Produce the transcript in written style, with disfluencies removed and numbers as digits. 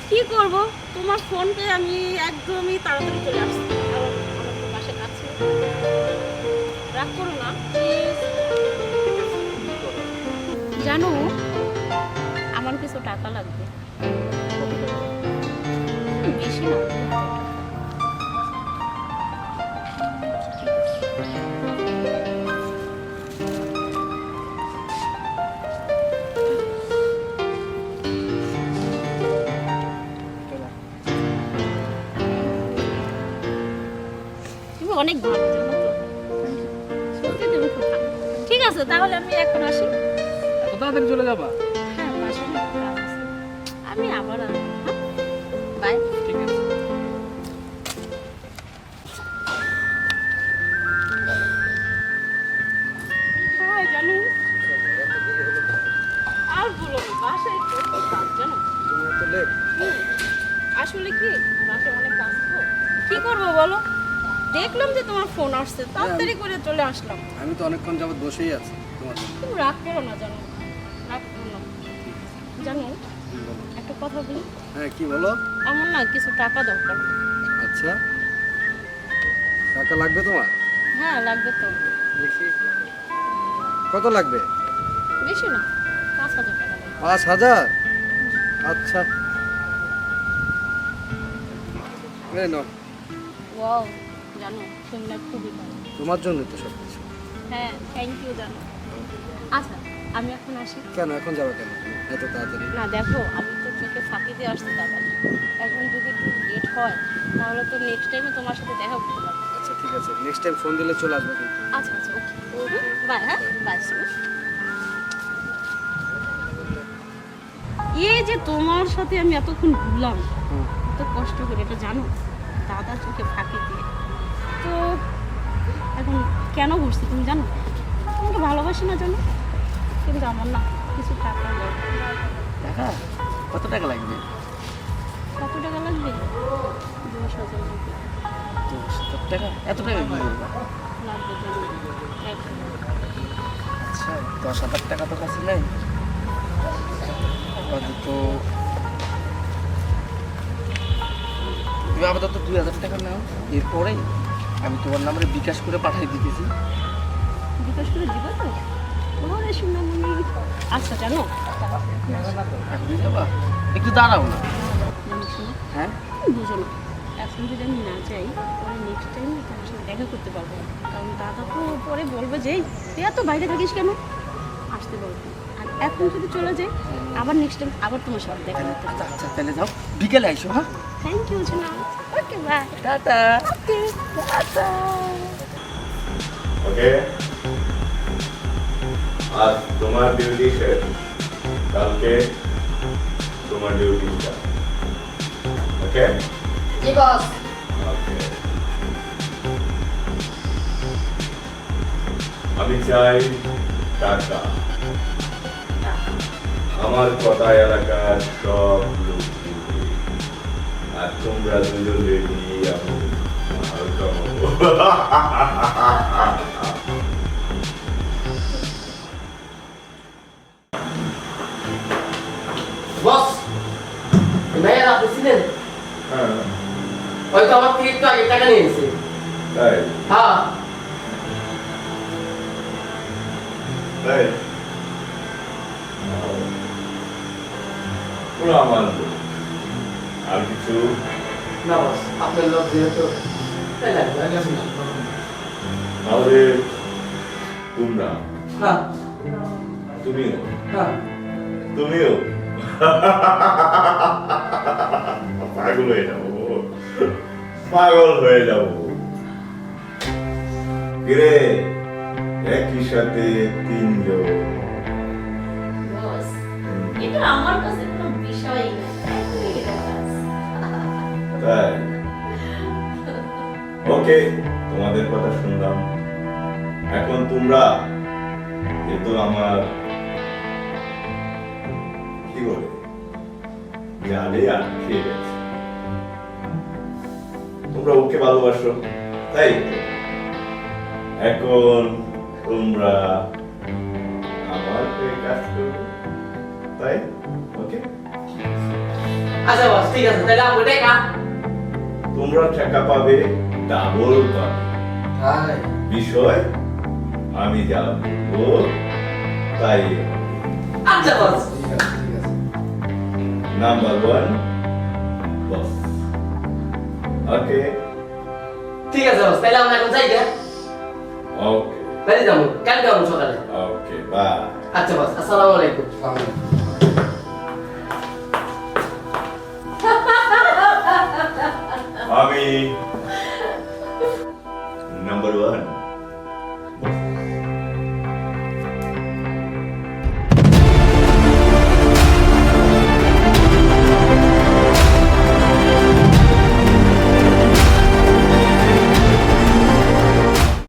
কি করব, তোমার ফোন পেয়ে আমি একদমই তাড়াতাড়ি চলে আসছি, কারণ আমার তো বাসার কাছে। রাগ করো না প্লিজ। জানো, আমার কিছু টাকা লাগবে। বেশি না। তুমি অনেক ভালো, জানো তো। সত্যি তুমি খুব ভালো। ঠিক আছে, তাহলে আমি এখন আসি। এত তাড়াতাড়ি চলে যাবা? হ্যাঁ, বাসায় না একটু কাজ আছে। আমি আবার আসবো। হ্যাঁ, বাই। ঠিক আছে। হাই জানু, আর বলো না, বাসায় একটু কাজ জানো। হুম, আসলে কি বাসায় অনেক কাজ তো। কি করবো বলো, দেখলাম যে তোমার ফোন আসছে, তাড়াতাড়ি করে চলে আসলাম। আমি তো অনেকক্ষণ যাবত বসেই আছি তোমার জন্য। তুমি রাগ করো না জানো, রাগ করো না। জানো, একটা কথা বলি। হ্যাঁ, কি বলো? আমার না কিছু টাকা দরকার। আচ্ছা, টাকা লাগবে তোমার? হ্যাঁ, লাগবে তো। দেখি কত লাগবে? বেশি না, 5,000 টাকা লাগবে। 5,000? আচ্ছা, এই নাও। ওয়াও, জানো তুমি না খুবই ভালো। তোমার জন্য তো সব কিছু। হ্যাঁ, থ্যাংক ইউ জানো। আচ্ছা, আমি এখন আসি। কেন এখন যাবে কেন এত তাড়াতাড়ি? না দেখো, আমি তো চোখে ফাঁকি দিয়ে আসতে টাকা নেই। এখন যদি একটু লেট হয় তাহলে তো নেক্সট টাইমে তোমার সাথে দেখা করতে পারবো। আচ্ছা ঠিক আছে, নেক্সট টাইম ফোন দিলে চলে আসবে কিন্তু। আচ্ছা আচ্ছা, ওকে, বাই। হ্যাঁ, বাই। এই যে তোমার সাথে আমি এতক্ষণ ঘুরলাম, এত কষ্ট করে, এটা জানো, দাদা চোখে ফাঁকি দিয়ে। তো এখন কেন ঘুরছি তুমি জানো? তোমাকে ভালোবাসি না জানো, কিন্তু আমার না কিছু টাকা দরকার। টাকা? কত টাকা লাগবে? কত টাকা লাগবে? 10,000 লাগবে। 10,000 টাকা? এত টাকা কি করবা? লাগবে জানো, আচ্ছা, 10,000 টাকা তো কাছে নেই। আপাতত তুমি আপাতত 2,000 টাকা নাও, এরপরেই আমি তোমার নাম্বারে বিকাশ করে পাঠিয়ে দিতেছি। বিকাশ করে দিবা তো? ওরে সোনামণি। আচ্ছা জানো, এখনই যাবা? একটু দাঁড়াও না। জানো শোনো, হ্যাঁ, বুঝো না, এখন যদি আমি না যাই পরে নেক্সট টাইম তোমার সাথে দেখা করতে পারবো না। কারণ দাদা তো পরে বলবে যে তুই এত বাইরে থাকিস কেন, আসতে বলবো। আর এখন যদি চলে যাই আবার নেক্সট টাইম আবার তোমার সাথে দেখা করতে আচ্ছা আচ্ছা, তাহলে যাও, বিকেলে আইসো। হ্যাঁ, থ্যাংক ইউ সোনা। Okay, bye. Tata. Okay, tata. Okay, আজ তোমার ডিউটি শেষ, কালকে তোমার ডিউটি স্টার্ট। ওকে জি বস। ওকে, আমি চাই টাকা। আমার কথা এলাকার সব লোক দিবে। আর তোমরা দুজন রেডি, আমি মাল কামাবো। বস, মেয়ের আপনি ছিলেন? হ্যাঁ, হয়তো আমার থেকে একটু আগে টাকা নিয়েছে। তাই হ্যাঁ, তাই পুরো আমার লোক। আর কিছু না বস, আপনার লোক যেহেতু তাই লাগবে। তাহলে তোমরা, হ্যাঁ তুমিও হ্যাঁ, তুমিও পাগল হয়ে যাবো, পাগল হয়ে যাবো। কিরে, একই সাথে তিনজন। বস, এটা আমার কাছে কোনো বিষয়ই না। এখনই এটা কাজ। তাই ওকে, তোমাদের কথা শুনলাম। এখন তোমরা যেহেতু আমার কি বলে জালে আটকে গেছে, তোমরা ওকে ভালোবাসো, তাই তো? এখন তোমরা আমার হয়ে কাজ করো, তাই? ওকে, আচ্ছা বস ঠিক আছে তাহলে আমি টাকা তোমরা টাকা পাবে ডাবল পাবে তাই বিষয় আমি যা বলবো তাই আচ্ছা বস নাম্বার 1 বস ওকে ঠিক আছে বস তাহলে আমরা এখন যাই গে ওকে বাড়ি যাবো কালকে যাবো সকালে ওকে বাই আচ্ছা বস আসসালামু আলাইকুম আমি